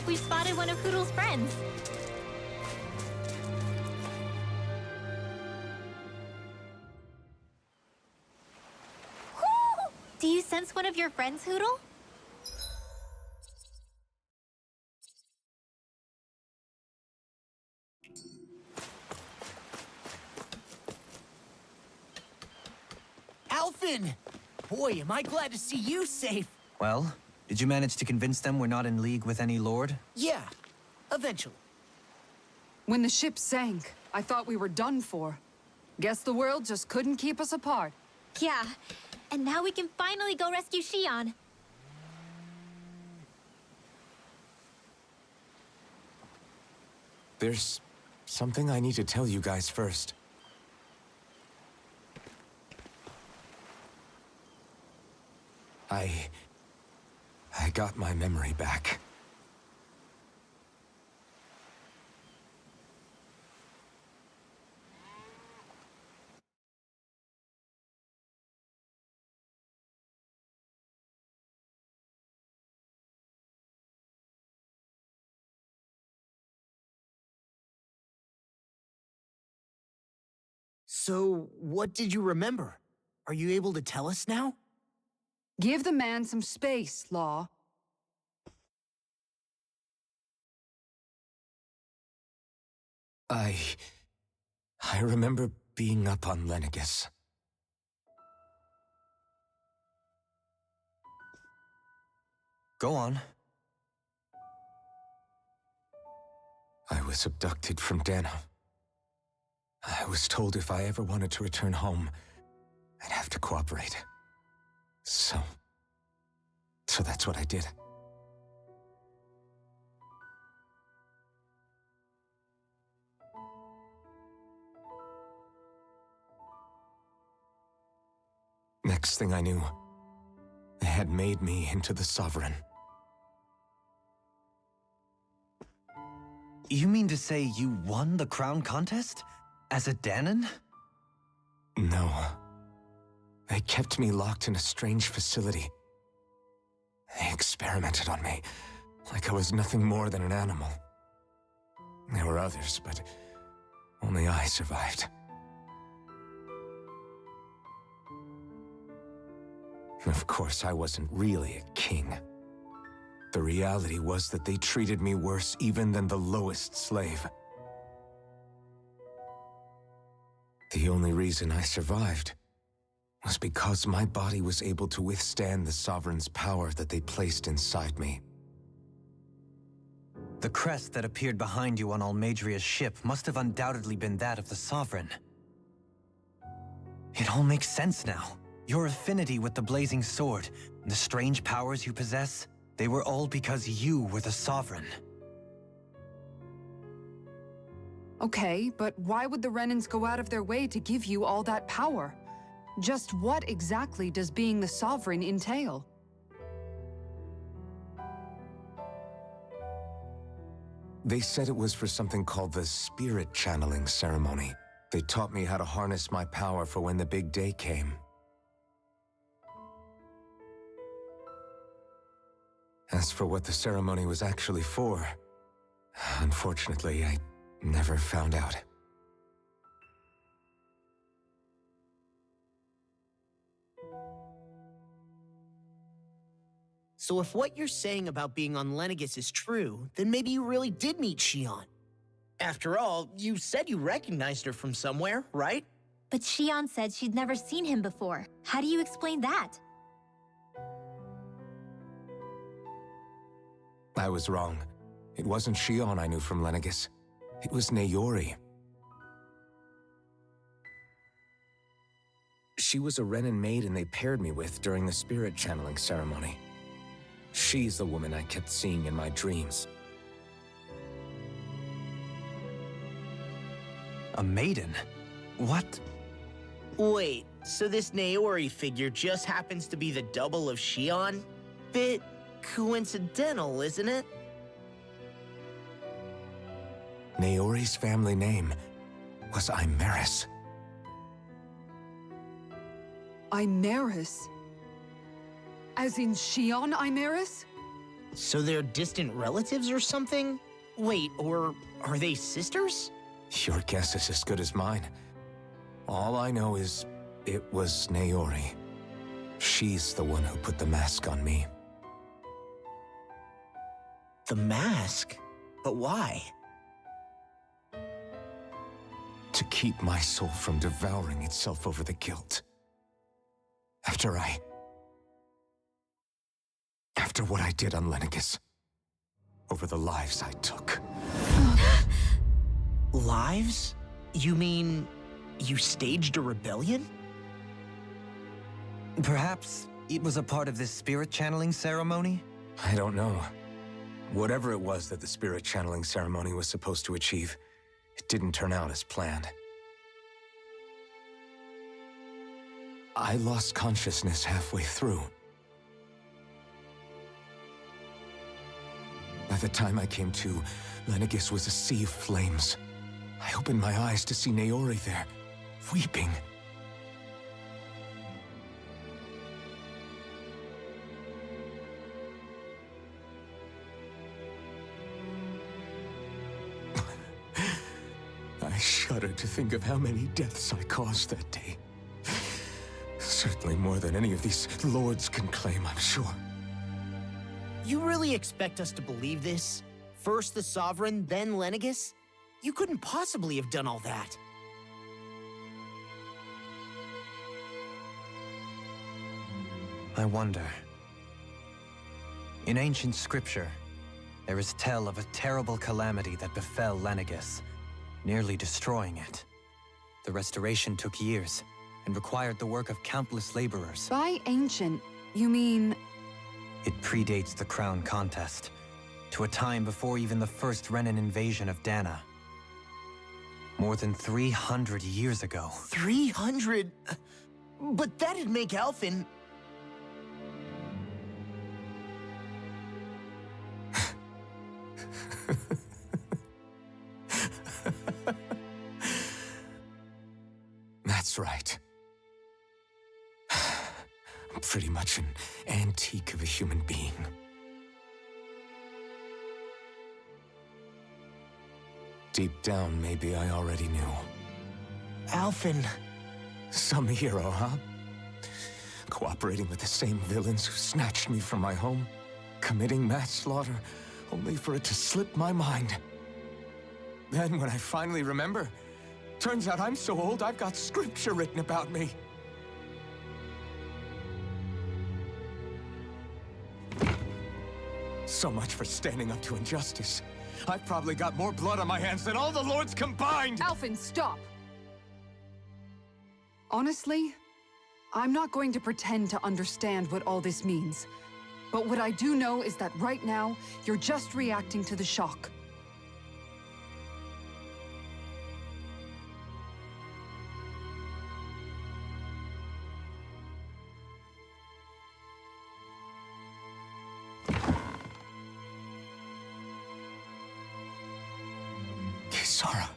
like we've spotted one of Hoodle's friends. Woo! Do you sense one of your friends, Hoodle? Alphen! Boy, am I glad to see you safe. Well, did you manage to convince them we're not in league with any lord? Yeah, eventually. When the ship sank, I thought we were done for. Guess the world just couldn't keep us apart. Yeah, and now we can finally go rescue Shion. There's something I need to tell you guys first. I got my memory back. So, what did you remember? Are you able to tell us now? Give the man some space, Law. I remember being up on Lenegus. Go on. I was abducted from Dano. I was told if I ever wanted to return home, I'd have to cooperate. So that's what I did. Next thing I knew, they had made me into the Sovereign. You mean to say you won the crown contest? As a Danon? No. They kept me locked in a strange facility. They experimented on me, like I was nothing more than an animal. There were others, but only I survived. Of course, I wasn't really a king. The reality was that they treated me worse even than the lowest slave. The only reason I survived was because my body was able to withstand the Sovereign's power that they placed inside me. The crest that appeared behind you on Almadria's ship must have undoubtedly been that of the Sovereign. It all makes sense now. Your affinity with the Blazing Sword, and the strange powers you possess, they were all because you were the Sovereign. Okay, but why would the Renans go out of their way to give you all that power? Just what exactly does being the Sovereign entail? They said it was for something called the Spirit Channeling Ceremony. They taught me how to harness my power for when the big day came. As for what the ceremony was actually for, unfortunately, I never found out. So if what you're saying about being on Lenegus is true, then maybe you really did meet Shion. After all, you said you recognized her from somewhere, right? But Shion said she'd never seen him before. How do you explain that? I was wrong. It wasn't Shion I knew from Lenegus. It was Naori. She was a Renan maiden they paired me with during the spirit channeling ceremony. She's the woman I kept seeing in my dreams. A maiden? What? Wait, so this Naori figure just happens to be the double of Shion? Bit coincidental, isn't it? Naori's family name was Imeris. Imeris? As in Shion Imeris? So they're distant relatives or something? Wait, or are they sisters? Your guess is as good as mine. All I know is it was Naori. She's the one who put the mask on me. The mask? But why? To keep my soul from devouring itself over the guilt. After what I did on Lenegis. Over the lives I took. Lives? You mean you staged a rebellion? Perhaps it was a part of this spirit channeling ceremony? I don't know. Whatever it was that the spirit channeling ceremony was supposed to achieve, it didn't turn out as planned. I lost consciousness halfway through. By the time I came to, Lenegis was a sea of flames. I opened my eyes to see Naori there, weeping. I shudder to think of how many deaths I caused that day. Certainly more than any of these lords can claim, I'm sure. You really expect us to believe this? First the Sovereign, then Lenegis? You couldn't possibly have done all that. I wonder. In ancient scripture, there is tell of a terrible calamity that befell Lenegis, nearly destroying it. The restoration took years and required the work of countless laborers. By ancient, you mean... It predates the crown contest, to a time before even the first Renan invasion of Dana. More than 300 years ago. 300? But that'd make Alphen... That's right. I'm pretty much an antique of a human being. Deep down, maybe I already knew. Alphen... Some hero, huh? Cooperating with the same villains who snatched me from my home, committing mass slaughter, only for it to slip my mind. Then, when I finally remember, turns out I'm so old I've got scripture written about me. So much for standing up to injustice. I've probably got more blood on my hands than all the lords combined! Alphen, stop! Honestly, I'm not going to pretend to understand what all this means. But what I do know is that right now, you're just reacting to the shock. Kisara.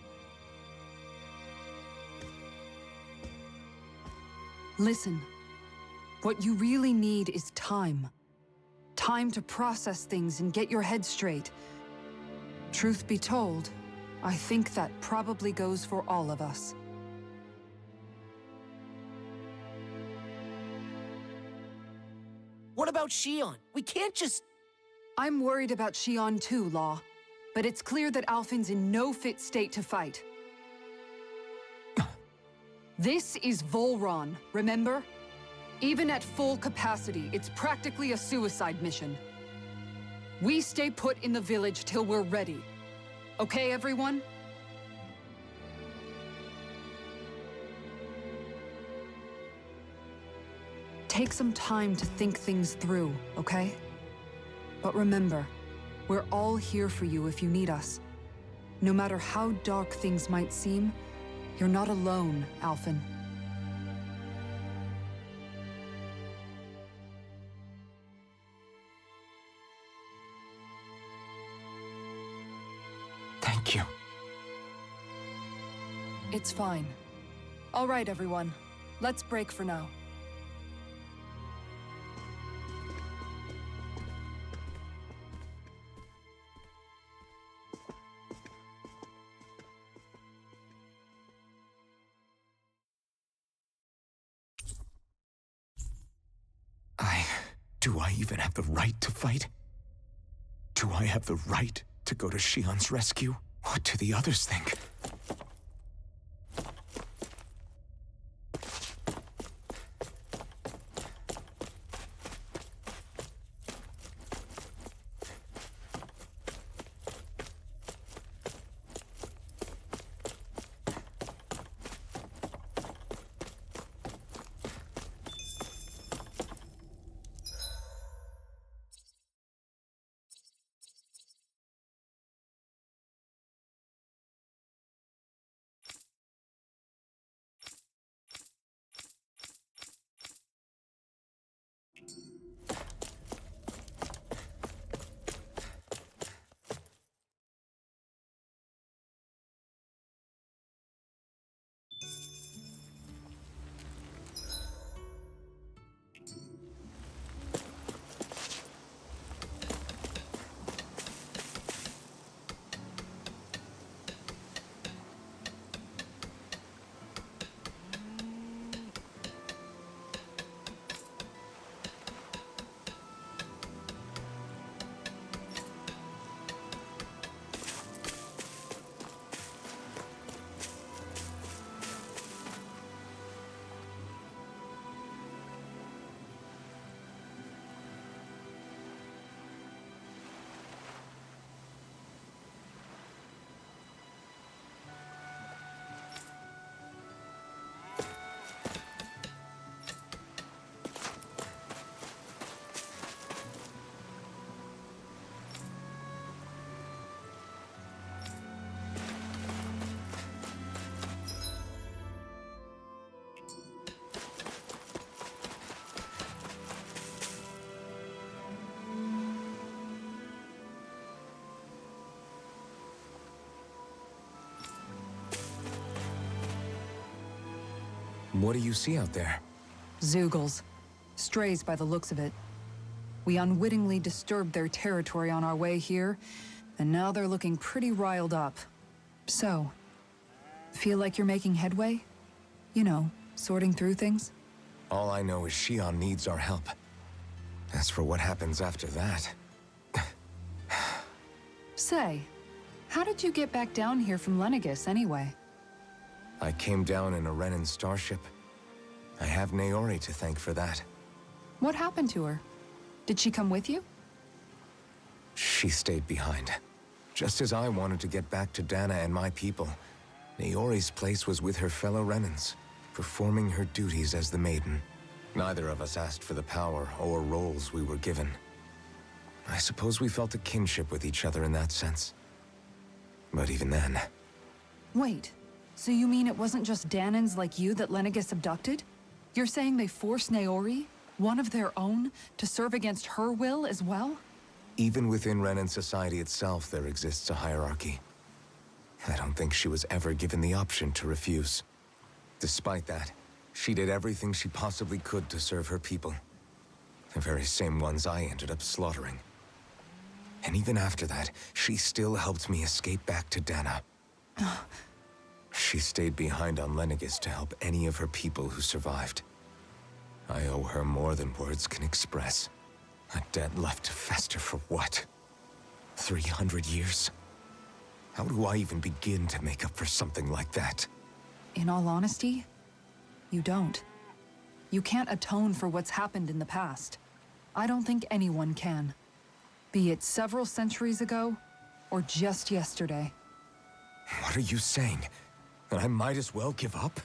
Listen, what you really need is time. Time to process things and get your head straight. Truth be told, I think that probably goes for all of us. What about Shion? We can't just... I'm worried about Shion too, Law. But it's clear that Alphen's in no fit state to fight. This is Volron, remember? Even at full capacity, it's practically a suicide mission. We stay put in the village till we're ready. Okay, everyone? Take some time to think things through, okay? But remember, we're all here for you if you need us. No matter how dark things might seem, you're not alone, Alphen. Thank you. It's fine. All right, everyone. Let's break for now. Do I even have the right to fight? Do I have the right to go to Shion's rescue? What do the others think? What do you see out there? Zeugles. Strays by the looks of it. We unwittingly disturbed their territory on our way here, and now they're looking pretty riled up. So, feel like you're making headway? You know, sorting through things? All I know is Shion needs our help. As for what happens after that... Say, how did you get back down here from Lenegis anyway? I came down in a Renan starship. I have Naori to thank for that. What happened to her? Did she come with you? She stayed behind. Just as I wanted to get back to Dana and my people, Naori's place was with her fellow Renans, performing her duties as the Maiden. Neither of us asked for the power or roles we were given. I suppose we felt a kinship with each other in that sense. But even then... Wait, so you mean it wasn't just Danans like you that Lenegis abducted? You're saying they forced Naori, one of their own, to serve against her will as well? Even within Renan society itself, there exists a hierarchy. I don't think she was ever given the option to refuse. Despite that, she did everything she possibly could to serve her people. The very same ones I ended up slaughtering. And even after that, she still helped me escape back to Dana. She stayed behind on Lenegis to help any of her people who survived. I owe her more than words can express. A debt left to fester for what? 300 years? How do I even begin to make up for something like that? In all honesty, you don't. You can't atone for what's happened in the past. I don't think anyone can. Be it several centuries ago, or just yesterday. What are you saying? That I might as well give up?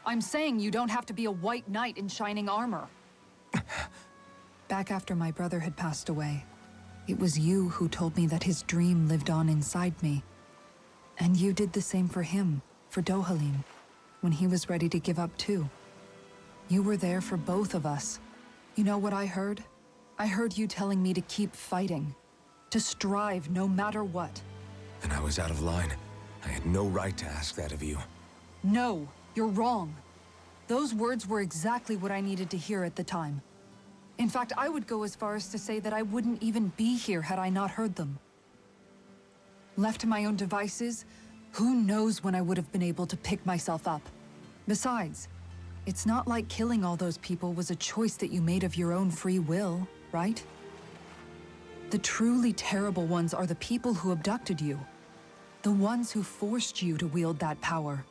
I'm saying you don't have to be a white knight in shining armor. Back after my brother had passed away, it was you who told me that his dream lived on inside me. And you did the same for him, for Dohalim, when he was ready to give up too. You were there for both of us. You know what I heard? I heard you telling me to keep fighting, to strive no matter what. And I was out of line. I had no right to ask that of you. No, you're wrong. Those words were exactly what I needed to hear at the time. In fact, I would go as far as to say that I wouldn't even be here had I not heard them. Left to my own devices, who knows when I would have been able to pick myself up. Besides, it's not like killing all those people was a choice that you made of your own free will. right? The truly terrible ones are the people who abducted you. The ones who forced you to wield that power.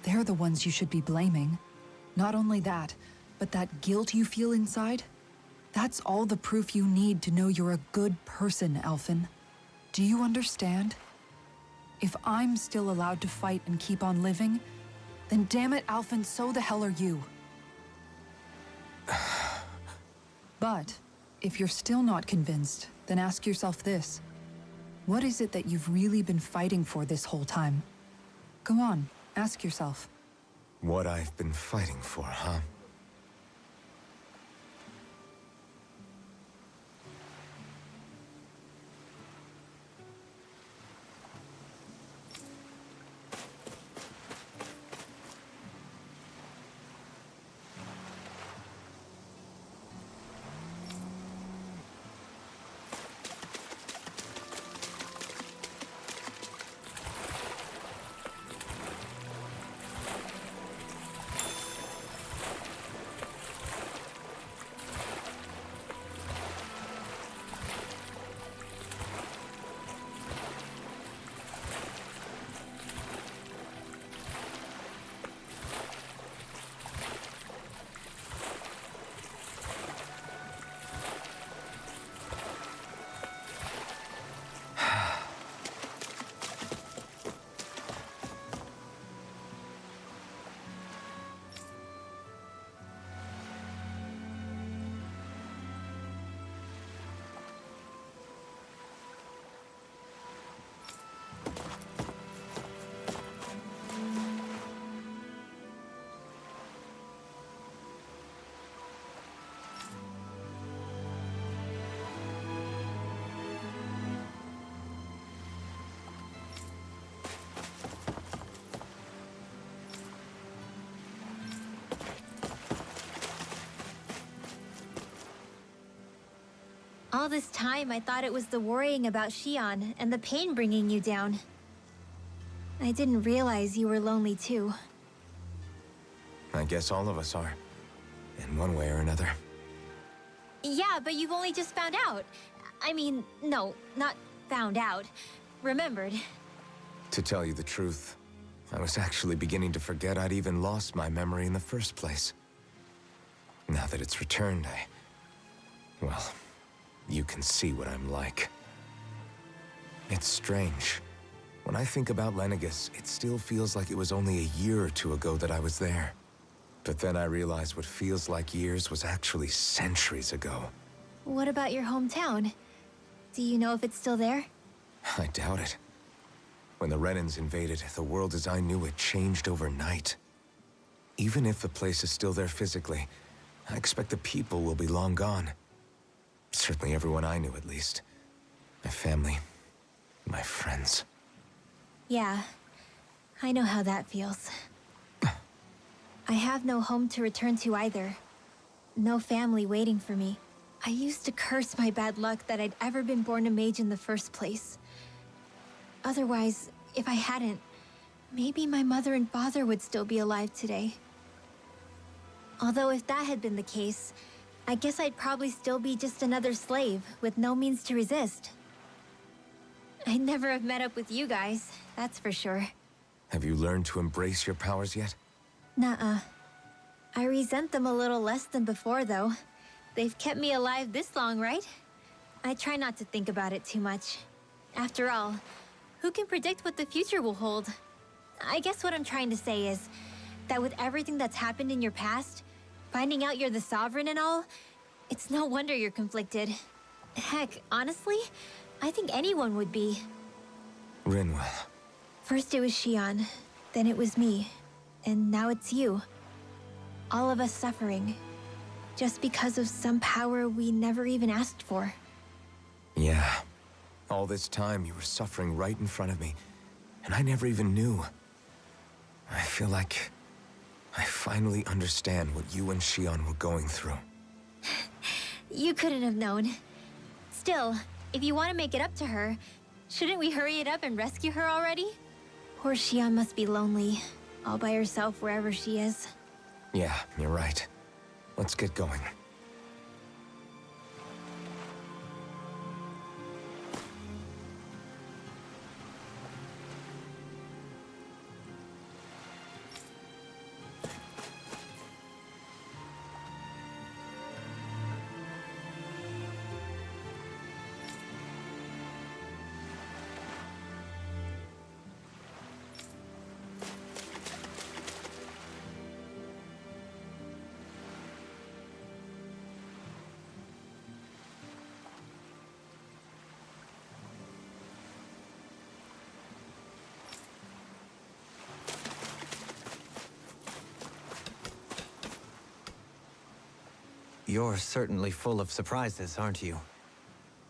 They're the ones you should be blaming. Not only that, but that guilt you feel inside, that's all the proof you need to know you're a good person, Elfin. Do you understand? If I'm still allowed to fight and keep on living, then damn it, Alphen, so the hell are you. But if you're still not convinced, then ask yourself this. What is it that you've really been fighting for this whole time? Go on, ask yourself. What I've been fighting for, huh? All this time, I thought it was the worrying about Xion and the pain bringing you down. I didn't realize you were lonely too. I guess all of us are. In one way or another. Yeah, but you've only just found out. I mean, no, not found out. Remembered. To tell you the truth, I was actually beginning to forget I'd even lost my memory in the first place. Now that it's returned, well, you can see what I'm like. It's strange. When I think about Lenegis, it still feels like it was only a year or two ago that I was there. But then I realized what feels like years was actually centuries ago. What about your hometown? Do you know if it's still there? I doubt it. When the Renans invaded, the world as I knew it changed overnight. Even if the place is still there physically, I expect the people will be long gone. Certainly everyone I knew, at least. My family, my friends. Yeah, I know how that feels. I have no home to return to either. No family waiting for me. I used to curse my bad luck that I'd ever been born a mage in the first place. Otherwise, if I hadn't, maybe my mother and father would still be alive today. Although if that had been the case, I guess I'd probably still be just another slave with no means to resist. I'd never have met up with you guys, that's for sure. Have you learned to embrace your powers yet? Nuh-uh. I resent them a little less than before, though. They've kept me alive this long, right? I try not to think about it too much. After all, who can predict what the future will hold? I guess what I'm trying to say is that with everything that's happened in your past, finding out you're the Sovereign and all, it's no wonder you're conflicted. Heck, honestly, I think anyone would be. Rinwell. First it was Xion, then it was me, and now it's you. All of us suffering, just because of some power we never even asked for. Yeah. All this time you were suffering right in front of me, and I never even knew. I feel like I finally understand what you and Xion were going through. You couldn't have known. Still, if you want to make it up to her, shouldn't we hurry it up and rescue her already? Poor Xion must be lonely, all by herself wherever she is. Yeah, you're right. Let's get going. You're certainly full of surprises, aren't you?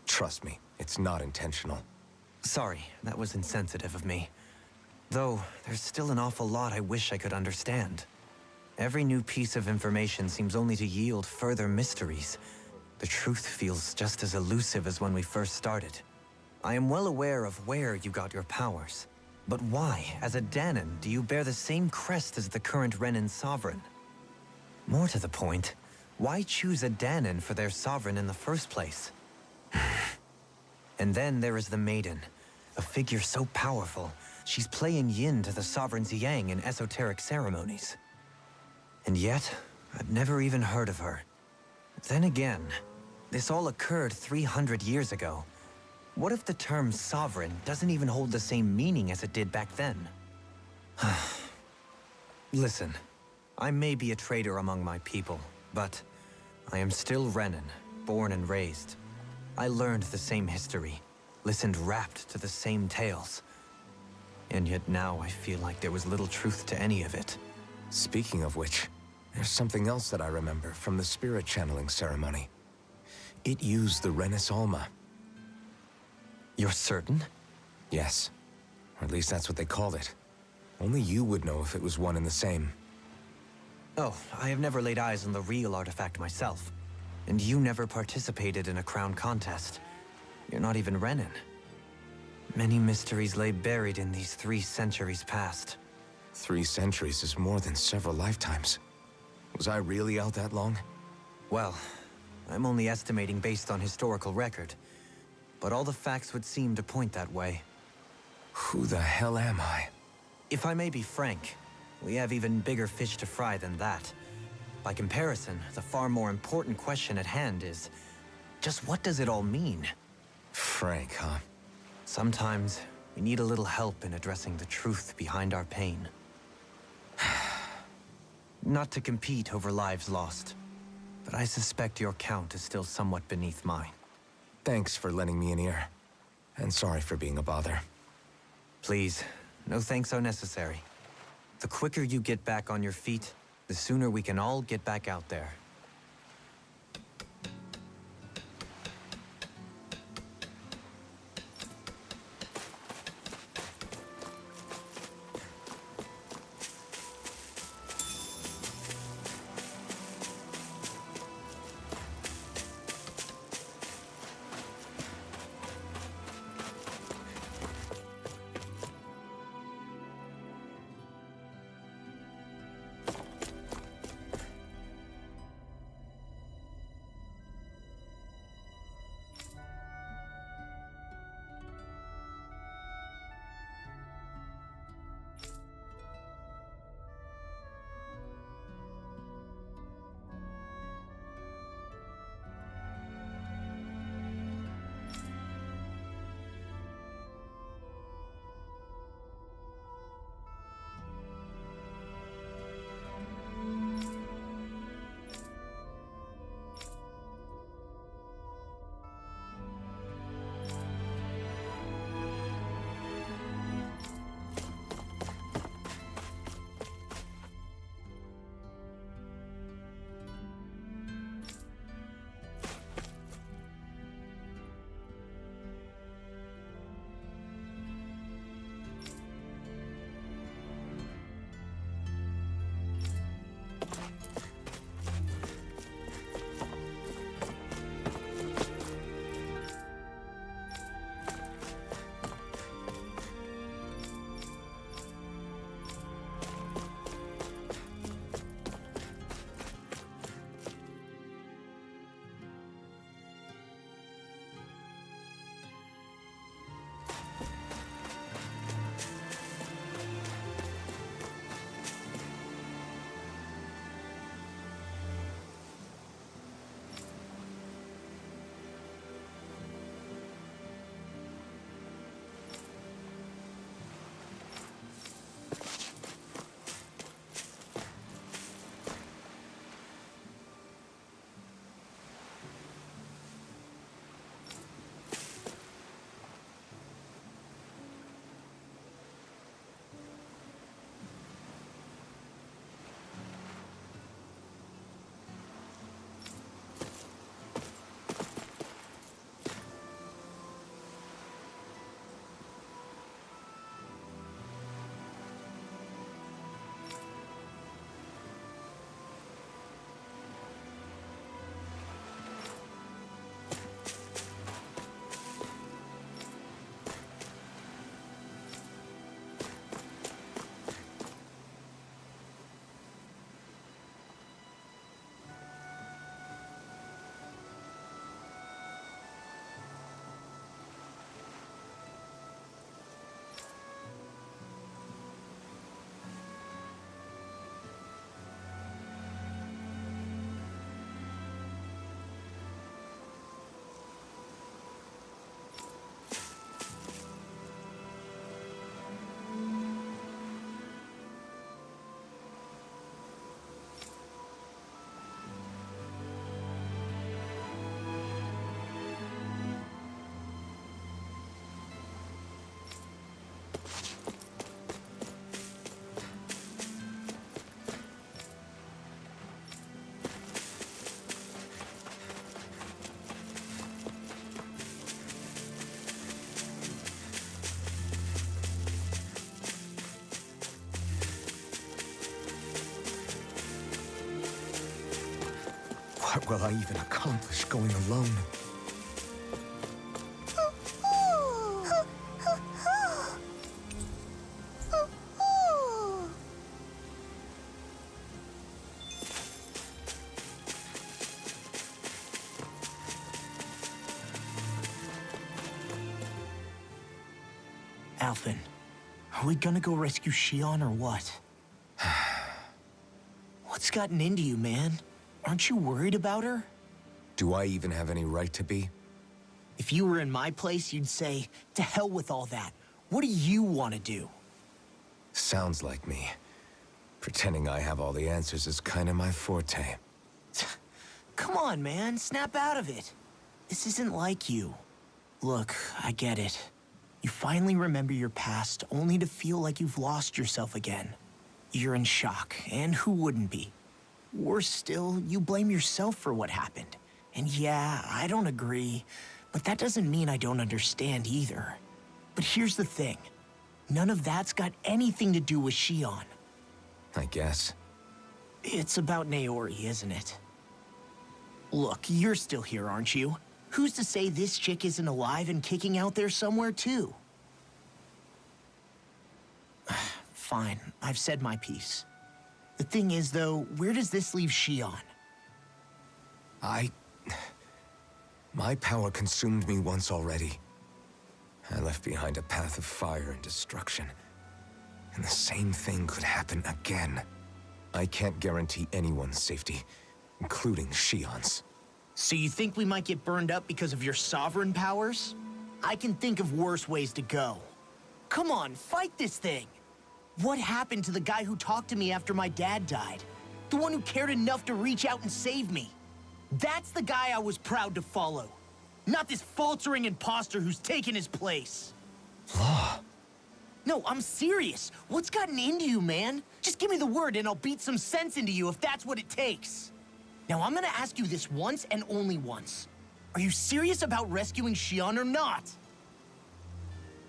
Trust me, it's not intentional. Sorry, that was insensitive of me. Though, there's still an awful lot I wish I could understand. Every new piece of information seems only to yield further mysteries. The truth feels just as elusive as when we first started. I am well aware of where you got your powers. But why, as a Danon, do you bear the same crest as the current Renan sovereign? More to the point, why choose a Danon for their sovereign in the first place? And then there is the Maiden, a figure so powerful, she's playing yin to the sovereign's yang in esoteric ceremonies. And yet, I've never even heard of her. Then again, this all occurred 300 years ago. What if the term sovereign doesn't even hold the same meaning as it did back then? Listen, I may be a traitor among my people, but I am still Renan, born and raised. I learned the same history, listened rapt to the same tales. And yet now I feel like there was little truth to any of it. Speaking of which, there's something else that I remember from the spirit channeling ceremony. It used the Renis Alma. You're certain? Yes. Or at least that's what they called it. Only you would know if it was one and the same. Oh, I have never laid eyes on the real artifact myself. And you never participated in a crown contest. You're not even Renan. Many mysteries lay buried in these 3 centuries past. 3 centuries is more than several lifetimes. Was I really out that long? Well, I'm only estimating based on historical record. But all the facts would seem to point that way. Who the hell am I? If I may be frank, we have even bigger fish to fry than that. By comparison, the far more important question at hand is, just what does it all mean? Frank, huh? Sometimes, we need a little help in addressing the truth behind our pain. Not to compete over lives lost, but I suspect your count is still somewhat beneath mine. Thanks for lending me an ear. And sorry for being a bother. Please, no thanks are necessary. The quicker you get back on your feet, the sooner we can all get back out there. What will I even accomplish going alone? Alphen, are we gonna go rescue Shion or what? What's gotten into you, man? Aren't you worried about her? Do I even have any right to be? If you were in my place, you'd say, to hell with all that. What do you want to do? Sounds like me. Pretending I have all the answers is kind of my forte. Come on, man, snap out of it. This isn't like you. Look, I get it. You finally remember your past, only to feel like you've lost yourself again. You're in shock, and who wouldn't be? Worse still, you blame yourself for what happened. And yeah, I don't agree, but that doesn't mean I don't understand either. But here's the thing. None of that's got anything to do with Shion. I guess. It's about Naori, isn't it? Look, you're still here, aren't you? Who's to say this chick isn't alive and kicking out there somewhere, too? Fine, I've said my piece. The thing is, though, where does this leave Shion? My power consumed me once already. I left behind a path of fire and destruction. And the same thing could happen again. I can't guarantee anyone's safety, including Shion's. So you think we might get burned up because of your sovereign powers? I can think of worse ways to go. Come on, fight this thing! What happened to the guy who talked to me after my dad died? The one who cared enough to reach out and save me? That's the guy I was proud to follow. Not this faltering imposter who's taken his place. Law. No, I'm serious. What's gotten into you, man? Just give me the word and I'll beat some sense into you if that's what it takes. Now, I'm gonna ask you this once and only once. Are you serious about rescuing Shion or not?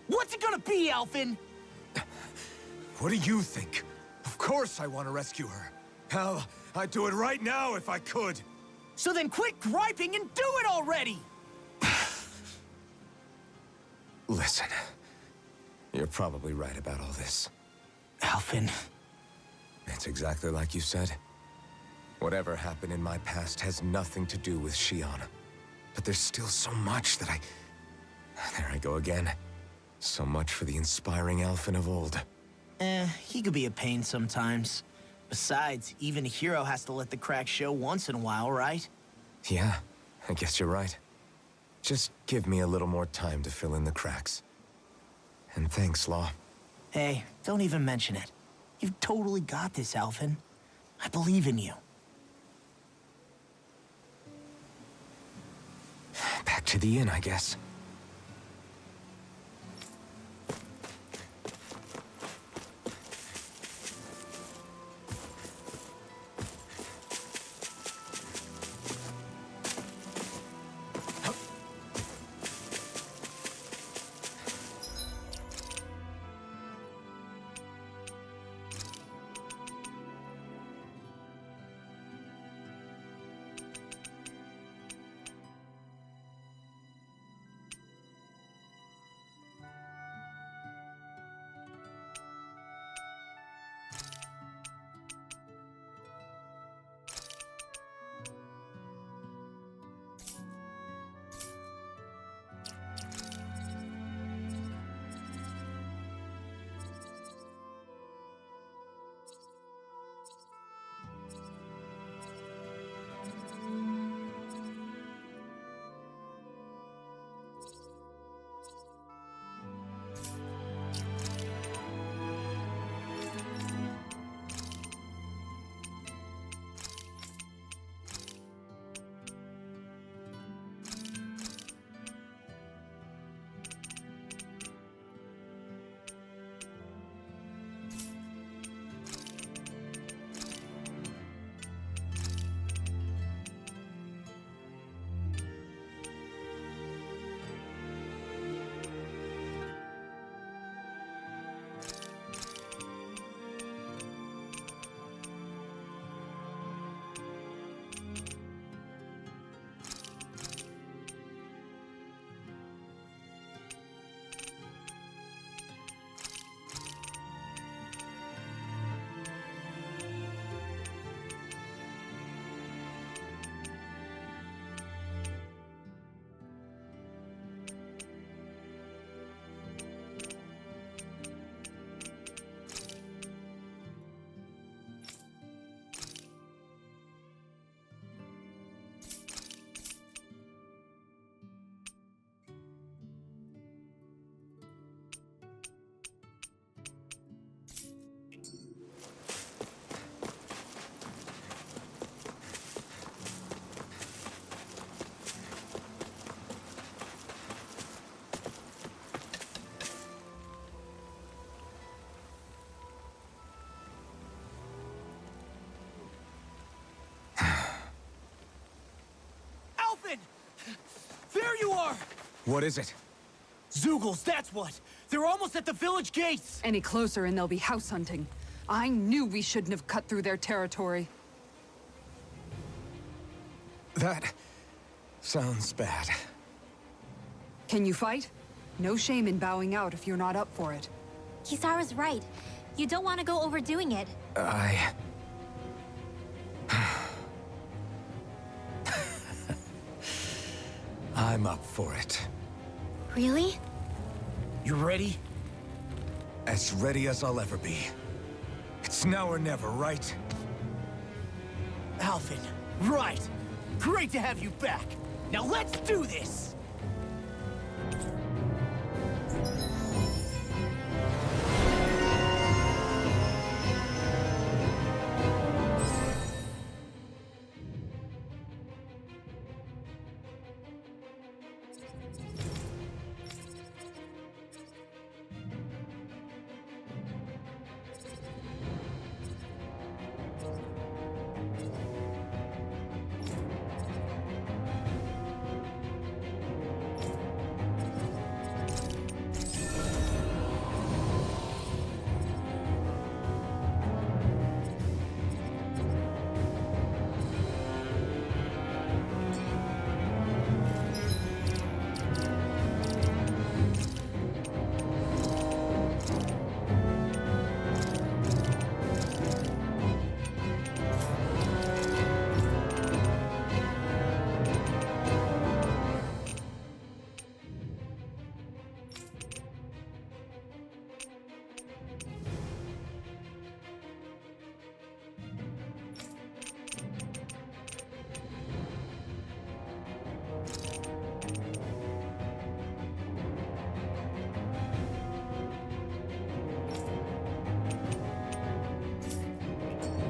What's it gonna be, Alphen? What do you think? Of course I want to rescue her. Hell, I'd do it right now if I could. So then quit griping and do it already! Listen, you're probably right about all this. Alphen. It's exactly like you said. Whatever happened in my past has nothing to do with Shion. But there's still so much that There I go again. So much for the inspiring Alphen of old. He could be a pain sometimes. Besides, even a hero has to let the cracks show once in a while, right? Yeah, I guess you're right. Just give me a little more time to fill in the cracks. And thanks, Law. Hey, don't even mention it. You've totally got this, Alphen. I believe in you. Back to the inn, I guess. Alvin! There you are! What is it? Zeugles, that's what! They're almost at the village gates! Any closer and they'll be house hunting. I knew we shouldn't have cut through their territory. That sounds bad. Can you fight? No shame in bowing out if you're not up for it. Kisara's right. You don't want to go overdoing it. I'm up for it. Really? You ready? As ready as I'll ever be. It's now or never, right? Alvin, right! Great to have you back! Now let's do this!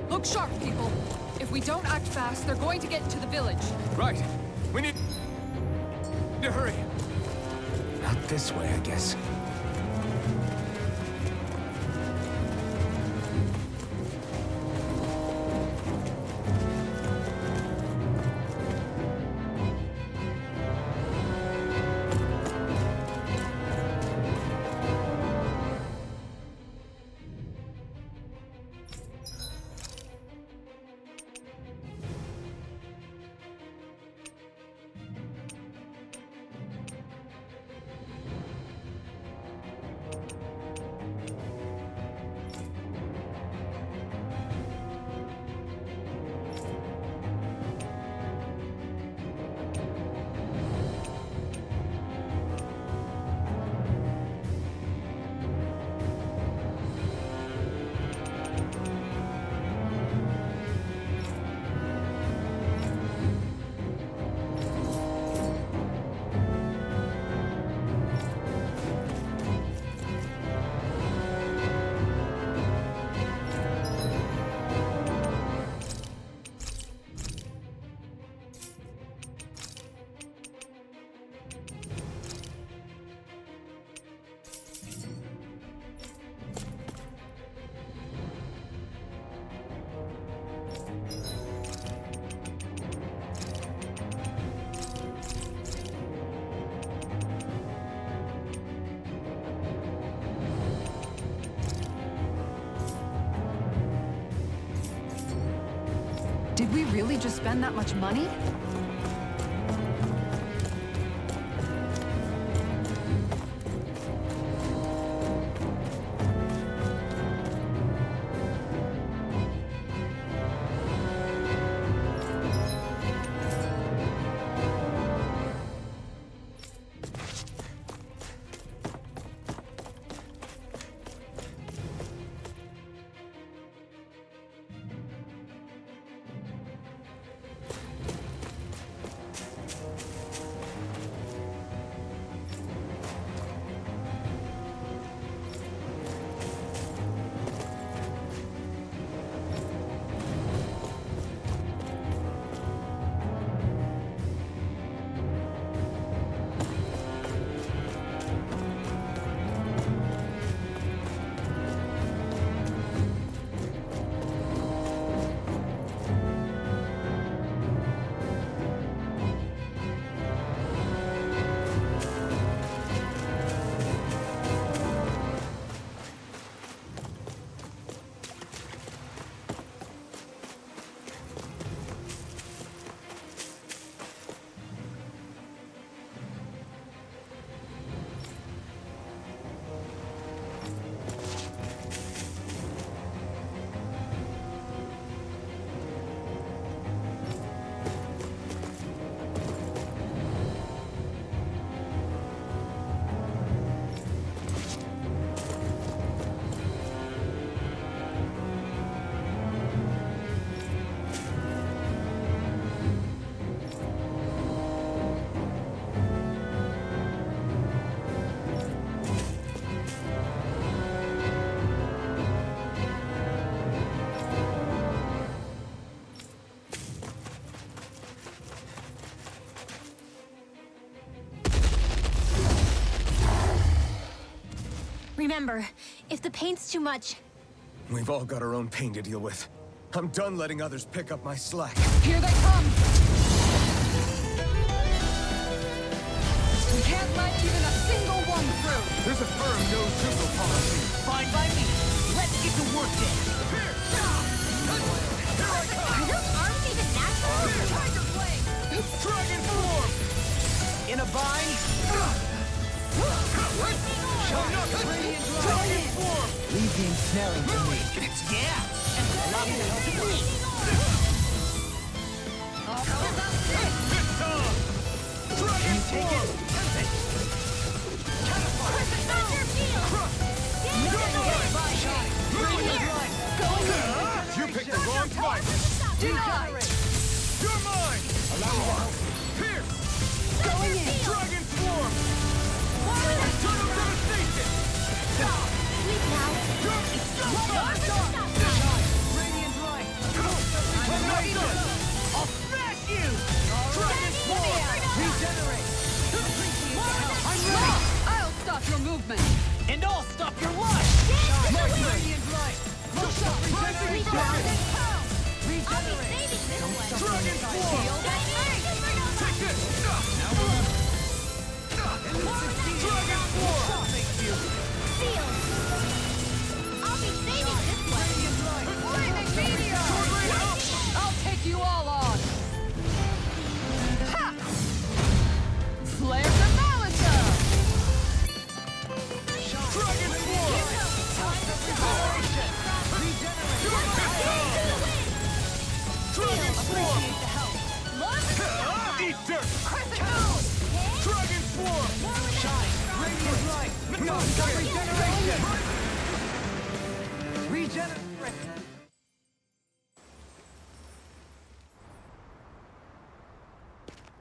Look sharp, people! If we don't act fast, they're going to get into the village. Right. We need to hurry. Not this way, I guess. Did we really just spend that much money? remember, if the pain's too much... We've all got our own pain to deal with. I'm done letting others pick up my slack. Here they come! We can't let even a single one through! There's a firm no-signal policy. Fine by me. Let's get to work then. Are those arms even natural? Tiger blade! Dragon form! In a bind? Dragon form! Leave the ensnaring to me. Yeah! And allow me to help you. Dragon Take it. You picked the wrong fight! Denied! You're mine! Allow me to help you. Here! Going in! Dragon form! Eternal devastation! Sleep now. Radiant light. I'll smash you! Dragon form! Regenerate. I'm ready! I'll stop your movement! And I'll stop your life. Radiant light. Sleep now. Regenerate. Dragon form! Take this! Dragon form! Flaming meteor! I'll take you all on! Ha! Flare the Malita! Dragon form! Dragon form! Eat dirt! Dragon form! Radiant light. No Regeneration. Regenerate.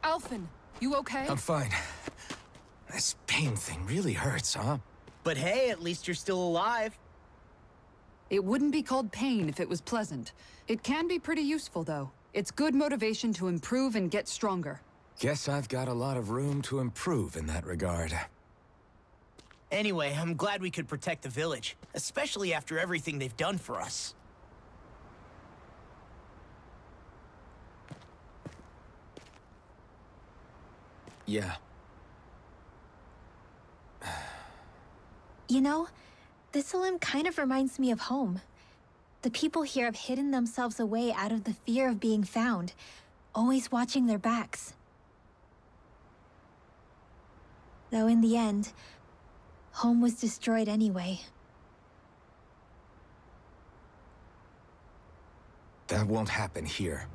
Alphen, you okay? I'm fine. This pain thing really hurts, huh? But hey, at least you're still alive. It wouldn't be called pain if it was pleasant. It can be pretty useful, though. It's good motivation to improve and get stronger. Guess I've got a lot of room to improve in that regard. Anyway, I'm glad we could protect the village, especially after everything they've done for us. Yeah. You know, this limb kind of reminds me of home. The people here have hidden themselves away out of the fear of being found, always watching their backs. Though in the end, home was destroyed anyway. That won't happen here.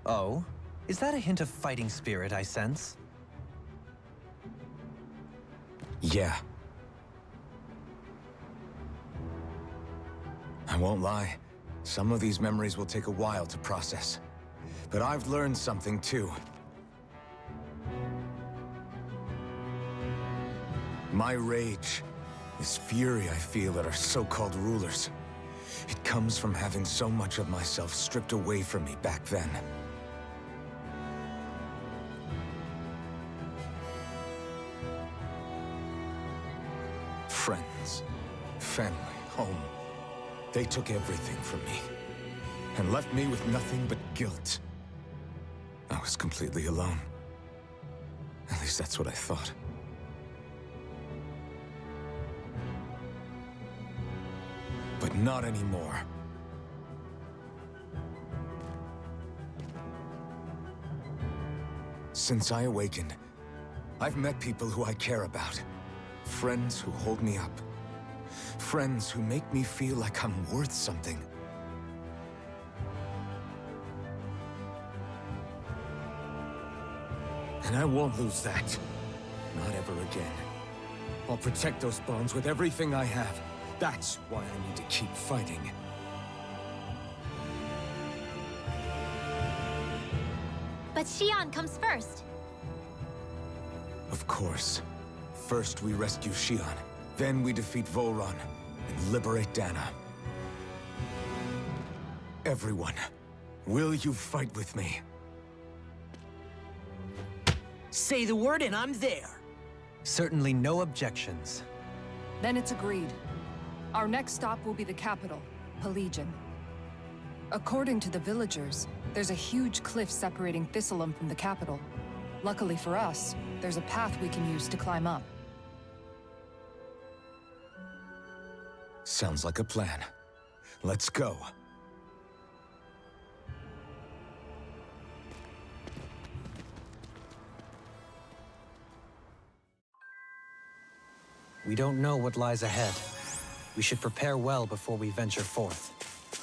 Oh? Is that a hint of fighting spirit I sense? Yeah. I won't lie. Some of these memories will take a while to process. But I've learned something too. My rage, this fury I feel at our so-called rulers, it comes from having so much of myself stripped away from me back then. Friends, family, home. They took everything from me and left me with nothing but guilt. I was completely alone. At least that's what I thought. But not anymore. Since I awakened, I've met people who I care about. Friends who hold me up. Friends who make me feel like I'm worth something. And I won't lose that. Not ever again. I'll protect those bonds with everything I have. That's why I need to keep fighting. But Xion comes first. Of course. First we rescue Xion, then we defeat Volron and liberate Dana. Everyone, will you fight with me? Say the word and I'm there. Certainly no objections. Then it's agreed. Our next stop will be the capital, Pelegion. According to the villagers, there's a huge cliff separating Thistleum from the capital. Luckily for us, there's a path we can use to climb up. Sounds like a plan. Let's go. We don't know what lies ahead. We should prepare well before we venture forth.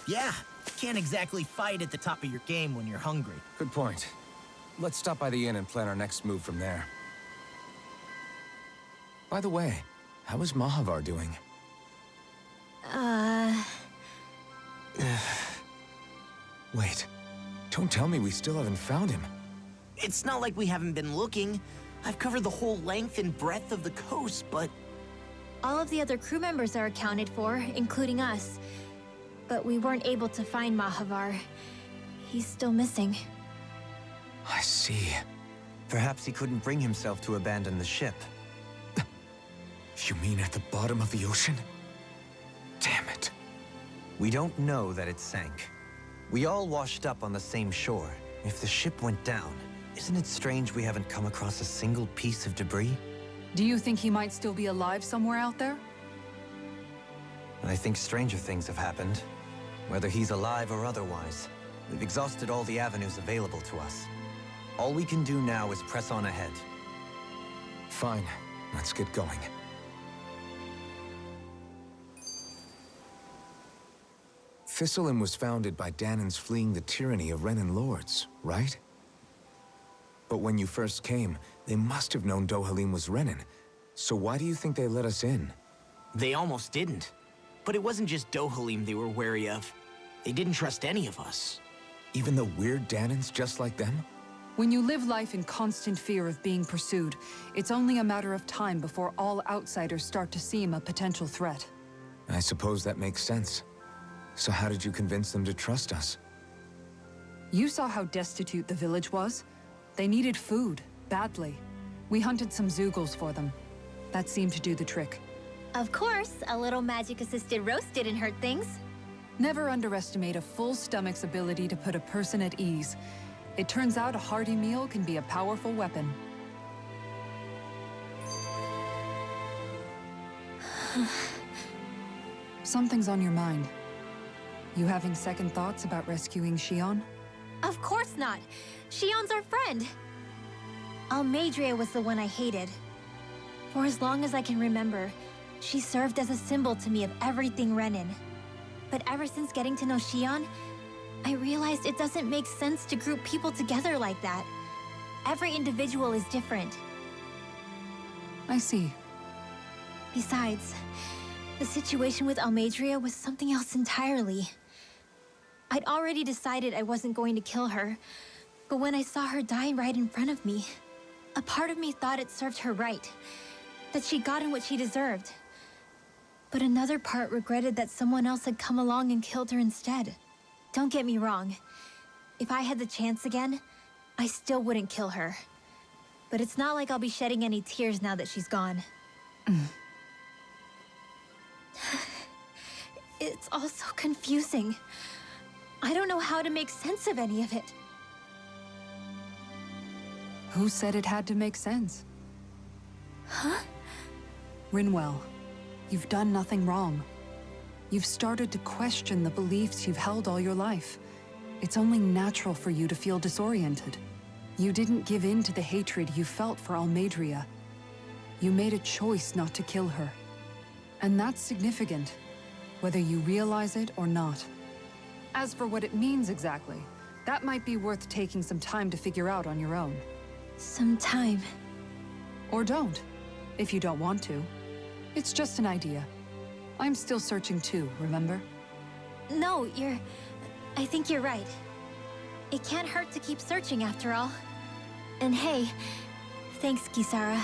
Yeah, can't exactly fight at the top of your game when you're hungry. Good point. Let's stop by the inn and plan our next move from there. By the way, how is Mahavar doing? Wait, don't tell me we still haven't found him. It's not like we haven't been looking. I've covered the whole length and breadth of the coast, but All of the other crew members are accounted for, including us. But we weren't able to find Mahavar. He's still missing. I see. Perhaps he couldn't bring himself to abandon the ship. You mean at the bottom of the ocean? Damn it. We don't know that it sank. We all washed up on the same shore. If the ship went down, isn't it strange we haven't come across a single piece of debris? Do you think he might still be alive somewhere out there? I think stranger things have happened. Whether he's alive or otherwise, we've exhausted all the avenues available to us. All we can do now is press on ahead. Fine, let's get going. Thistleum was founded by Danans fleeing the tyranny of Renan lords, right? But when you first came, they must have known Dohalim was Renan. So why do you think they let us in? they almost didn't. But it wasn't just Dohalim they were wary of. They didn't trust any of us. Even the weird Danans just like them? When you live life in constant fear of being pursued, it's only a matter of time before all outsiders start to seem a potential threat. I suppose that makes sense. So how did you convince them to trust us? You saw how destitute the village was. They needed food, badly. We hunted some Zeugles for them. That seemed to do the trick. Of course, a little magic-assisted roast didn't hurt things. Never underestimate a full stomach's ability to put a person at ease. It turns out a hearty meal can be a powerful weapon. Something's on your mind. You having second thoughts about rescuing Shion? Of course not. Shion's our friend. Almadria was the one I hated. For as long as I can remember, she served as a symbol to me of everything Renan. But ever since getting to know Shion, I realized it doesn't make sense to group people together like that. Every individual is different. I see. Besides, the situation with Almadria was something else entirely. I'd already decided I wasn't going to kill her, but when I saw her die right in front of me, a part of me thought it served her right, that she'd gotten what she deserved. But another part regretted that someone else had come along and killed her instead. Don't get me wrong. If I had the chance again, I still wouldn't kill her. But it's not like I'll be shedding any tears now that she's gone. It's all so confusing. I don't know how to make sense of any of it. Who said it had to make sense? Huh? Rinwell, you've done nothing wrong. You've started to question the beliefs you've held all your life. It's only natural for you to feel disoriented. You didn't give in to the hatred you felt for Almadria. You made a choice not to kill her. And that's significant, whether you realize it or not. As for what it means exactly, that might be worth taking some time to figure out on your own. Some time. Or don't, if you don't want to. It's just an idea. I'm still searching too, remember? No, I think you're right. It can't hurt to keep searching after all. And hey, thanks, Kisara.